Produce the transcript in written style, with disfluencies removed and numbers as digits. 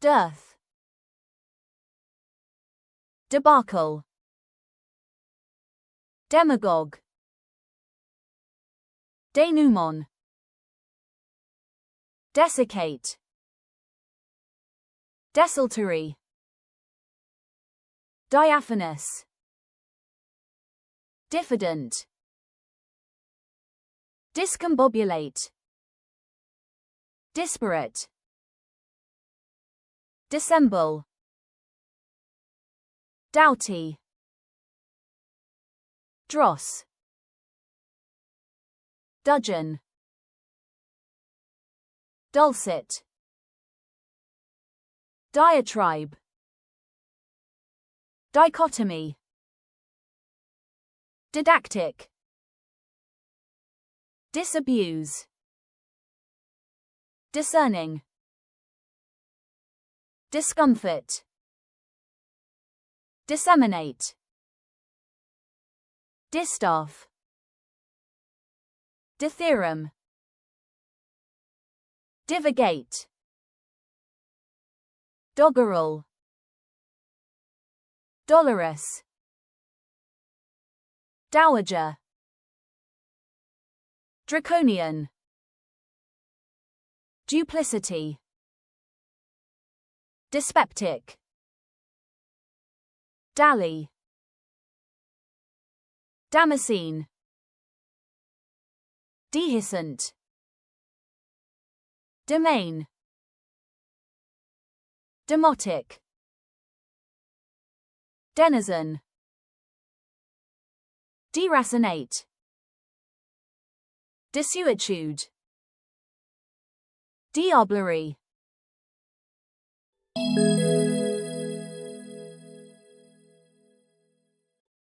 dearth, debacle, demagogue, denouement, desiccate, desultory, diaphanous, diffident, discombobulate, disparate, dissemble, doughty, dross, dudgeon, dulcet, diatribe, dichotomy, didactic, disabuse, discerning, discomfort, disseminate, distaff, ditherum, divagate, doggerel, dolorous, dowager, draconian, duplicity, dyspeptic, dally, damascene, dehiscent, domain, demotic, denizen, deracinate, desuetude, diablerie,